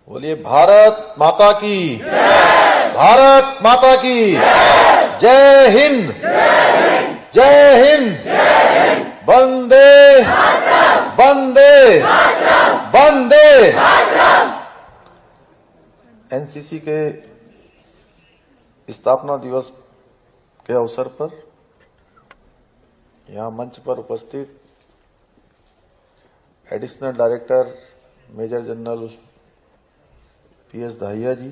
बोलिए भारत माता की, भारत माता की जय हिंद, जय हिंद, वंदे वंदे वंदे। एनसीसी के स्थापना दिवस के अवसर पर यहां मंच पर उपस्थित additional director major general PS Dahiya ji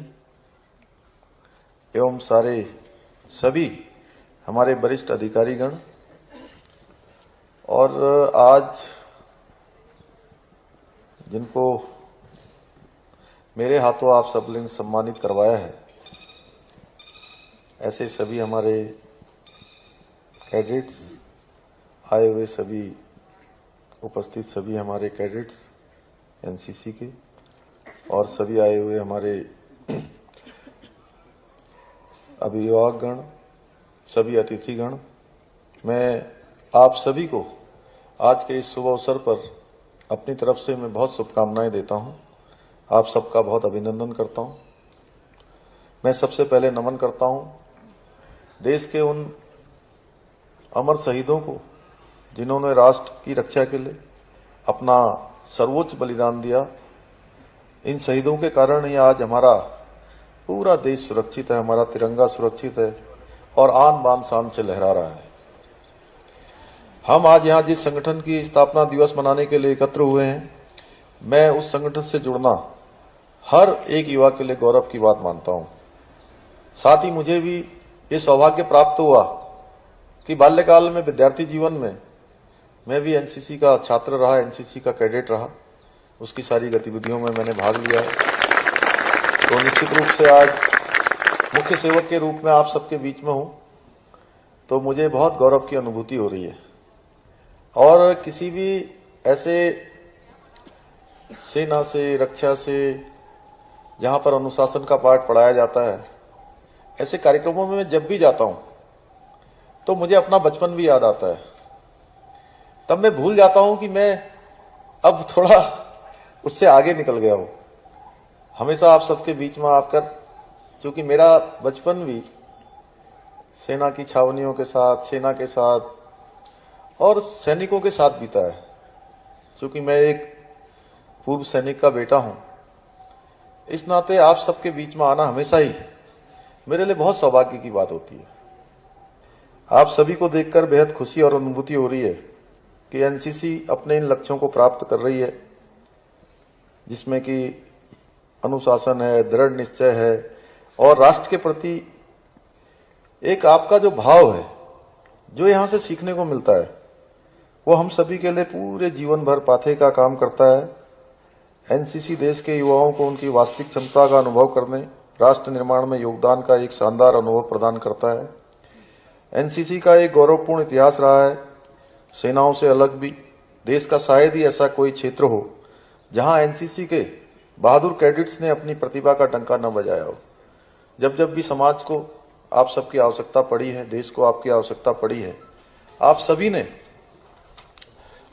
एवं सभी हमारे वरिष्ठ अधिकारीगण और आज जिनको मेरे हाथों आप सब ने सम्मानित करवाया है, ऐसे सभी हमारे कैडेट्स आए हुए, सभी उपस्थित सभी हमारे कैडेट्स एनसीसी के और सभी आए हुए हमारे अभिभावकगण, सभी अतिथिगण, मैं आप सभी को आज के इस शुभ अवसर पर अपनी तरफ से मैं बहुत शुभकामनाएं देता हूं। आप सबका बहुत अभिनंदन करता हूं। मैं सबसे पहले नमन करता हूं देश के उन अमर शहीदों को जिन्होंने राष्ट्र की रक्षा के लिए अपना सर्वोच्च बलिदान दिया। इन शहीदों के कारण ही आज हमारा पूरा देश सुरक्षित है, हमारा तिरंगा सुरक्षित है और आन बान शान से लहरा रहा है। हम आज यहाँ जिस संगठन की स्थापना दिवस मनाने के लिए एकत्र हुए हैं, मैं उस संगठन से जुड़ना हर एक युवा के लिए गौरव की बात मानता हूँ। साथ ही मुझे भी ये सौभाग्य प्राप्त हुआ कि बाल्यकाल में, विद्यार्थी जीवन में मैं भी एनसीसी का छात्र रहा, एनसीसी का कैडेट रहा, उसकी सारी गतिविधियों में मैंने भाग लिया है। तो निश्चित रूप से आज मुख्य सेवक के रूप में आप सबके बीच में हूं, तो मुझे बहुत गौरव की अनुभूति हो रही है। और किसी भी ऐसे सेना से, रक्षा से, जहां पर अनुशासन का पाठ पढ़ाया जाता है, ऐसे कार्यक्रमों में मैं जब भी जाता हूं तो मुझे अपना बचपन भी याद आता है। तब मैं भूल जाता हूं कि मैं अब थोड़ा उससे आगे निकल गया हूं। हमेशा आप सबके बीच में आकर, क्योंकि मेरा बचपन भी सेना की छावनियों के साथ, सेना के साथ और सैनिकों के साथ बीता है। क्योंकि मैं एक पूर्व सैनिक का बेटा हूं, इस नाते आप सबके बीच में आना हमेशा ही मेरे लिए बहुत सौभाग्य की बात होती है। आप सभी को देखकर बेहद खुशी और अनुभूति हो रही है कि एनसीसी अपने इन लक्ष्यों को प्राप्त कर रही है, जिसमें कि अनुशासन है, दृढ़ निश्चय है और राष्ट्र के प्रति एक आपका जो भाव है, जो यहां से सीखने को मिलता है, वो हम सभी के लिए पूरे जीवन भर पाथे का काम करता है। एनसीसी देश के युवाओं को उनकी वास्तविक क्षमता का अनुभव करने, राष्ट्र निर्माण में योगदान का एक शानदार अनुभव प्रदान करता है। एनसीसी का एक गौरवपूर्ण इतिहास रहा है। सेनाओं से अलग भी देश का शायद ही ऐसा कोई क्षेत्र हो जहां एनसीसी के बहादुर कैडेट्स ने अपनी प्रतिभा का डंका न बजाया हो। जब जब भी समाज को आप सबकी आवश्यकता पड़ी है, देश को आपकी आवश्यकता पड़ी है, आप सभी ने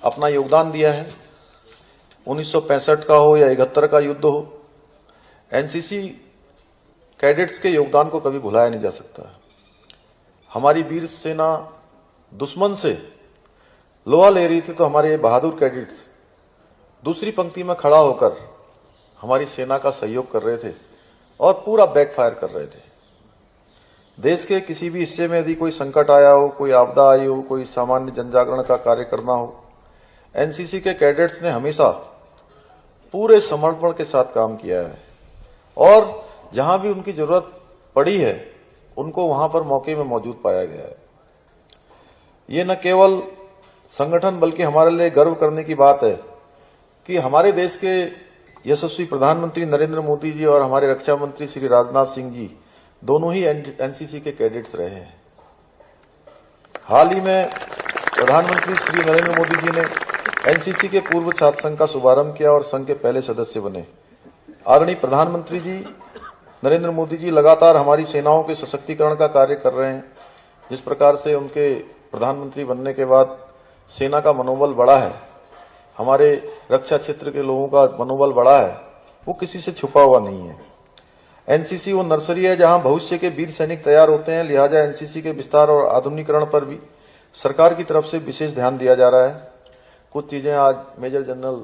अपना योगदान दिया है। 1965 का हो या 71 का युद्ध हो, एनसीसी कैडेट्स के योगदान को कभी भुलाया नहीं जा सकता। हमारी वीर सेना दुश्मन से लोहा ले रही थी, तो हमारे बहादुर कैडेट्स दूसरी पंक्ति में खड़ा होकर हमारी सेना का सहयोग कर रहे थे और पूरा बैकफायर कर रहे थे। देश के किसी भी हिस्से में यदि कोई संकट आया हो, कोई आपदा आई हो, कोई सामान्य जनजागरण का कार्य करना हो, एनसीसी के कैडेट्स ने हमेशा पूरे समर्पण के साथ काम किया है और जहां भी उनकी जरूरत पड़ी है, उनको वहां पर मौके में मौजूद पाया गया है। ये न केवल संगठन बल्कि हमारे लिए गर्व करने की बात है कि हमारे देश के यशस्वी प्रधानमंत्री नरेंद्र मोदी जी और हमारे रक्षा मंत्री श्री राजनाथ सिंह जी दोनों ही एनसीसी के कैडेट्स रहे हैं। हाल ही में प्रधानमंत्री श्री नरेंद्र मोदी जी ने एनसीसी के पूर्व छात्र संघ का शुभारंभ किया और संघ के पहले सदस्य बने। आदरणीय प्रधानमंत्री जी नरेंद्र मोदी जी लगातार हमारी सेनाओं के सशक्तिकरण का कार्य कर रहे हैं। जिस प्रकार से उनके प्रधानमंत्री बनने के बाद सेना का मनोबल बढ़ा है, हमारे रक्षा क्षेत्र के लोगों का मनोबल बढ़ा है, वो किसी से छुपा हुआ नहीं है। एनसीसी वो नर्सरी है जहां भविष्य के वीर सैनिक तैयार होते हैं, लिहाजा एनसीसी के विस्तार और आधुनिकीकरण पर भी सरकार की तरफ से विशेष ध्यान दिया जा रहा है। कुछ चीजें आज मेजर जनरल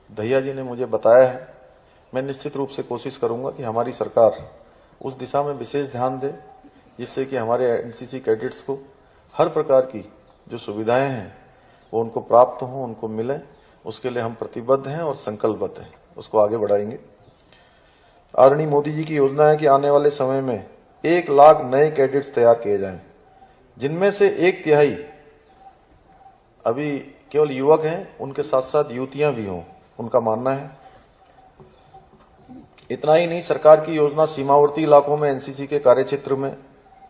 दहिया जी ने मुझे बताया है, मैं निश्चित रूप से कोशिश करूंगा कि हमारी सरकार उस दिशा में विशेष ध्यान दे, जिससे कि हमारे एनसीसी कैडेट्स को हर प्रकार की जो सुविधाएं हैं वो उनको प्राप्त हों, उनको मिलें। उसके लिए हम प्रतिबद्ध हैं और संकल्पबद्ध हैं, उसको आगे बढ़ाएंगे। आदरणीय मोदी जी की योजना है कि आने वाले समय में 1 लाख नए कैडेट्स तैयार किए जाएं, जिनमें से 1/3 अभी केवल युवक हैं, उनके साथ साथ युवतियां भी हों, उनका मानना है। इतना ही नहीं, सरकार की योजना सीमावर्ती इलाकों में एनसीसी के कार्यक्षेत्र में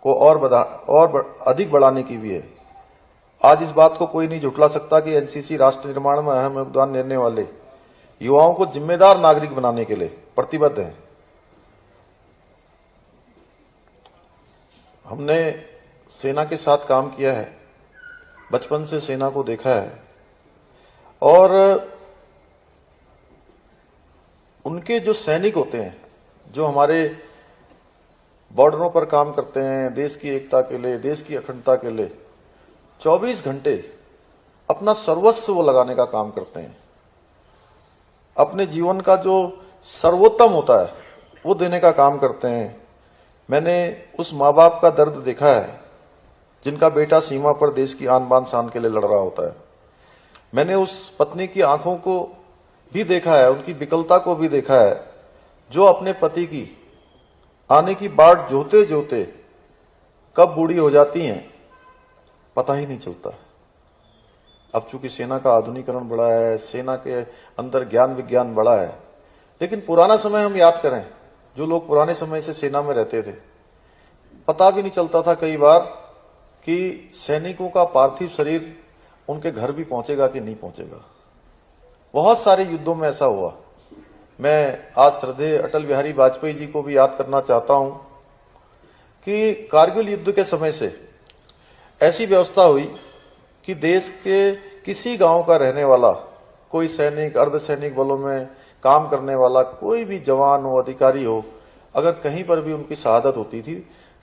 को और अधिक बढ़ाने की भी है। आज इस बात को कोई नहीं झुठला सकता कि एनसीसी राष्ट्र निर्माण में अहम योगदान देने वाले युवाओं को जिम्मेदार नागरिक बनाने के लिए प्रतिबद्ध है। हमने सेना के साथ काम किया है, बचपन से सेना को देखा है और उनके जो सैनिक होते हैं, जो हमारे बॉर्डरों पर काम करते हैं, देश की एकता के लिए, देश की अखंडता के लिए 24 घंटे अपना सर्वस्व वो लगाने का काम करते हैं। अपने जीवन का जो सर्वोत्तम होता है वो देने का काम करते हैं। मैंने उस माँ बाप का दर्द देखा है जिनका बेटा सीमा पर देश की आन बान शान के लिए लड़ रहा होता है। मैंने उस पत्नी की आंखों को भी देखा है, उनकी विकलता को भी देखा है, जो अपने पति की आने की बाट जोते जोते कब बूढ़ी हो जाती हैं पता ही नहीं चलता। अब चूंकि सेना का आधुनिकीकरण बढ़ा है, सेना के अंदर ज्ञान विज्ञान बढ़ा है, लेकिन पुराना समय हम याद करें, जो लोग पुराने समय से सेना में रहते थे, पता भी नहीं चलता था कई बार कि सैनिकों का पार्थिव शरीर उनके घर भी पहुंचेगा कि नहीं पहुंचेगा। बहुत सारे युद्धों में ऐसा हुआ। मैं आज श्रद्धेय अटल बिहारी वाजपेयी जी को भी याद करना चाहता हूं कि कारगिल युद्ध के समय से ऐसी व्यवस्था हुई कि देश के किसी गांव का रहने वाला कोई सैनिक, अर्धसैनिक बलों में काम करने वाला कोई भी जवान हो, अधिकारी हो, अगर कहीं पर भी उनकी शहादत होती थी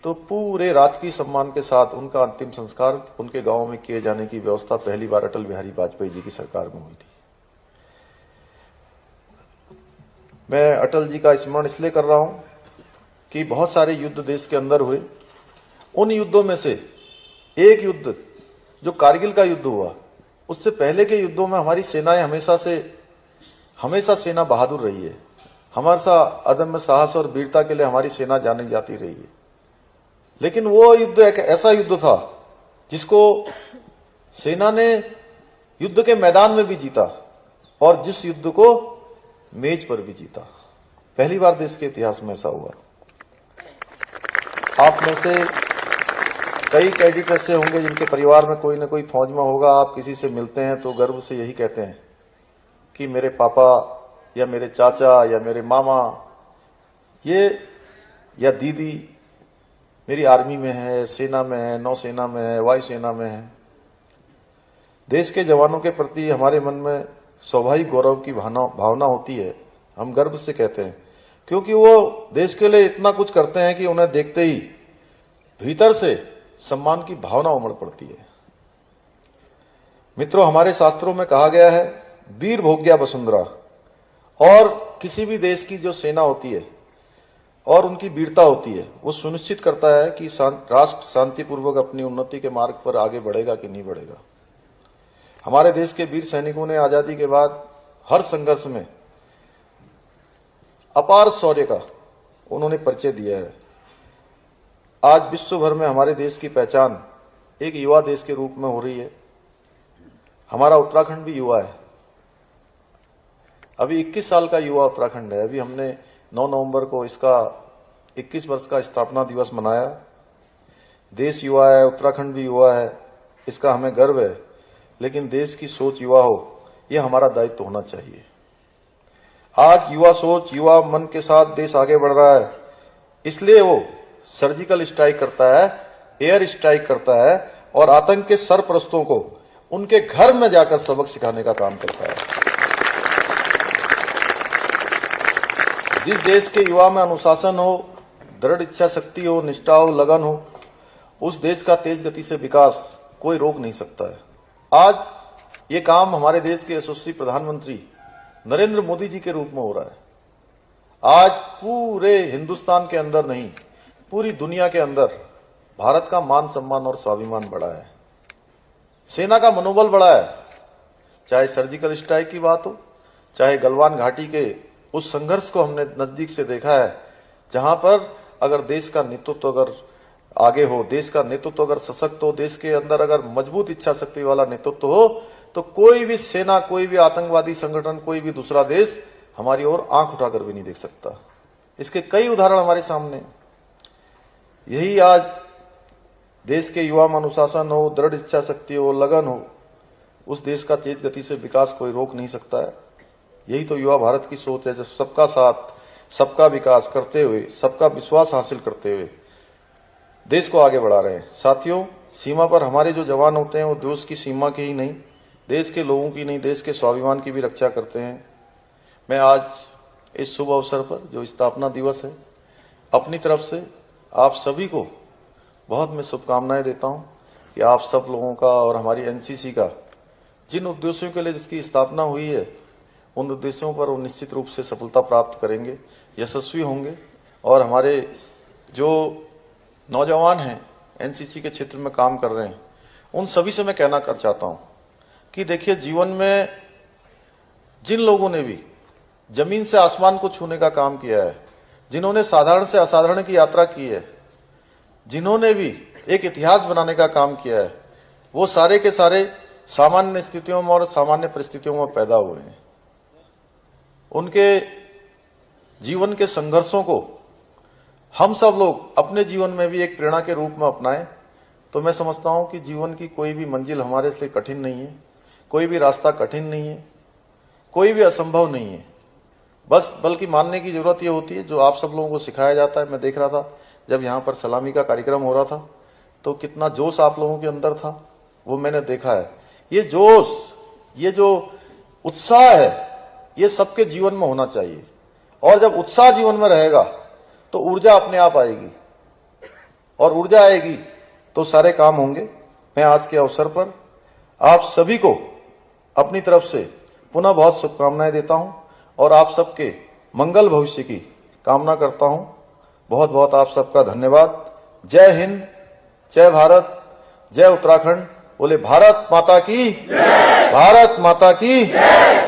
तो पूरे राजकीय सम्मान के साथ उनका अंतिम संस्कार उनके गांव में किए जाने की व्यवस्था पहली बार अटल बिहारी वाजपेयी जी की सरकार में हुई थी। मैं अटल जी का स्मरण इसलिए कर रहा हूं कि बहुत सारे युद्ध देश के अंदर हुए। उन युद्धों में से एक युद्ध जो कारगिल का युद्ध हुआ, उससे पहले के युद्धों में हमारी सेनाएं हमेशा सेना बहादुर रही है। हमेशा अदम्य साहस और वीरता के लिए हमारी सेना जानी जाती रही है। लेकिन वो युद्ध एक ऐसा युद्ध था जिसको सेना ने युद्ध के मैदान में भी जीता और जिस युद्ध को मेज पर भी जीता। पहली बार देश के इतिहास में ऐसा हुआ। आप में से कई कैडेट ऐसे होंगे जिनके परिवार में कोई न कोई फौज में होगा। आप किसी से मिलते हैं तो गर्व से यही कहते हैं कि मेरे पापा या मेरे चाचा या मेरे मामा ये या दीदी मेरी आर्मी में है, सेना में है, नौसेना में है, वायुसेना में है। देश के जवानों के प्रति हमारे मन में स्वाभाविक गौरव की भावना होती है। हम गर्व से कहते हैं क्योंकि वो देश के लिए इतना कुछ करते हैं कि उन्हें देखते ही भीतर से सम्मान की भावना उमड़ पड़ती है। मित्रों, हमारे शास्त्रों में कहा गया है, वीर भोग्या वसुंधरा। और किसी भी देश की जो सेना होती है और उनकी वीरता होती है, वो सुनिश्चित करता है कि राष्ट्र शांतिपूर्वक अपनी उन्नति के मार्ग पर आगे बढ़ेगा कि नहीं बढ़ेगा। हमारे देश के वीर सैनिकों ने आजादी के बाद हर संघर्ष में अपार शौर्य का उन्होंने परिचय दिया है। आज विश्व भर में हमारे देश की पहचान एक युवा देश के रूप में हो रही है। हमारा उत्तराखंड भी युवा है। अभी 21 साल का युवा उत्तराखंड है। अभी हमने 9 नवंबर को इसका 21 वर्ष का स्थापना दिवस मनाया। देश युवा है, उत्तराखंड भी युवा है, इसका हमें गर्व है। लेकिन देश की सोच युवा हो, यह हमारा दायित्व होना चाहिए। आज युवा सोच, युवा मन के साथ देश आगे बढ़ रहा है, इसलिए वो सर्जिकल स्ट्राइक करता है, एयर स्ट्राइक करता है और आतंक के सरपरस्तों को उनके घर में जाकर सबक सिखाने का काम करता है। जिस देश के युवा में अनुशासन हो, दृढ़ इच्छा शक्ति हो, निष्ठा हो, लगन हो, उस देश का तेज गति से विकास कोई रोक नहीं सकता है। आज ये काम हमारे देश के यशस्वी प्रधानमंत्री नरेंद्र मोदी जी के रूप में हो रहा है। आज पूरे हिंदुस्तान के अंदर नहीं, पूरी दुनिया के अंदर भारत का मान सम्मान और स्वाभिमान बढ़ा है, सेना का मनोबल बढ़ा है। चाहे सर्जिकल स्ट्राइक की बात हो, चाहे गलवान घाटी के उस संघर्ष को हमने नजदीक से देखा है, जहां पर अगर देश का नेतृत्व अगर आगे हो, देश का नेतृत्व अगर सशक्त हो, देश के अंदर अगर मजबूत इच्छा शक्ति वाला नेतृत्व हो, तो कोई भी सेना, कोई भी आतंकवादी संगठन, कोई भी दूसरा देश हमारी ओर आंख उठाकर भी नहीं देख सकता। इसके कई उदाहरण हमारे सामने। यही आज देश के युवा में अनुशासन हो, दृढ़ इच्छा शक्ति हो, लगन हो, उस देश का तेज गति से विकास कोई रोक नहीं सकता है। यही तो युवा भारत की सोच है, जो सबका साथ, सबका विकास करते हुए, सबका विश्वास हासिल करते हुए देश को आगे बढ़ा रहे हैं। साथियों, सीमा पर हमारे जो जवान होते हैं वो देश की सीमा के ही नहीं, देश के लोगों की नहीं, देश के स्वाभिमान की भी रक्षा करते हैं। मैं आज इस शुभ अवसर पर, जो स्थापना दिवस है, अपनी तरफ से आप सभी को बहुत मैं शुभकामनाएं देता हूं कि आप सब लोगों का और हमारी एनसीसी का जिन उद्देश्यों के लिए जिसकी स्थापना हुई है, उन उद्देश्यों पर वो निश्चित रूप से सफलता प्राप्त करेंगे, यशस्वी होंगे। और हमारे जो नौजवान हैं, एनसीसी के क्षेत्र में काम कर रहे हैं, उन सभी से मैं कहना चाहता हूं कि देखिए, जीवन में जिन लोगों ने भी जमीन से आसमान को छूने का काम किया है, जिन्होंने साधारण से असाधारण की यात्रा की है, जिन्होंने भी एक इतिहास बनाने का काम किया है, वो सारे के सारे सामान्य स्थितियों में और सामान्य परिस्थितियों में पैदा हुए हैं। उनके जीवन के संघर्षों को हम सब लोग अपने जीवन में भी एक प्रेरणा के रूप में अपनाएं, तो मैं समझता हूं कि जीवन की कोई भी मंजिल हमारे लिए कठिन नहीं है, कोई भी रास्ता कठिन नहीं है, कोई भी असंभव नहीं है। बस बल्कि मानने की जरूरत ये होती है, जो आप सब लोगों को सिखाया जाता है। मैं देख रहा था जब यहाँ पर सलामी का कार्यक्रम हो रहा था, तो कितना जोश आप लोगों के अंदर था, वो मैंने देखा है। ये जोश, ये जो उत्साह है, ये सबके जीवन में होना चाहिए। और जब उत्साह जीवन में रहेगा तो ऊर्जा अपने आप आएगी, और ऊर्जा आएगी तो सारे काम होंगे। मैं आज के अवसर पर आप सभी को अपनी तरफ से पुनः बहुत शुभकामनाएं देता हूं और आप सबके मंगल भविष्य की कामना करता हूं। बहुत बहुत आप सबका धन्यवाद। जय हिंद, जय भारत, जय उत्तराखंड। बोले भारत माता की जय, भारत माता की जय।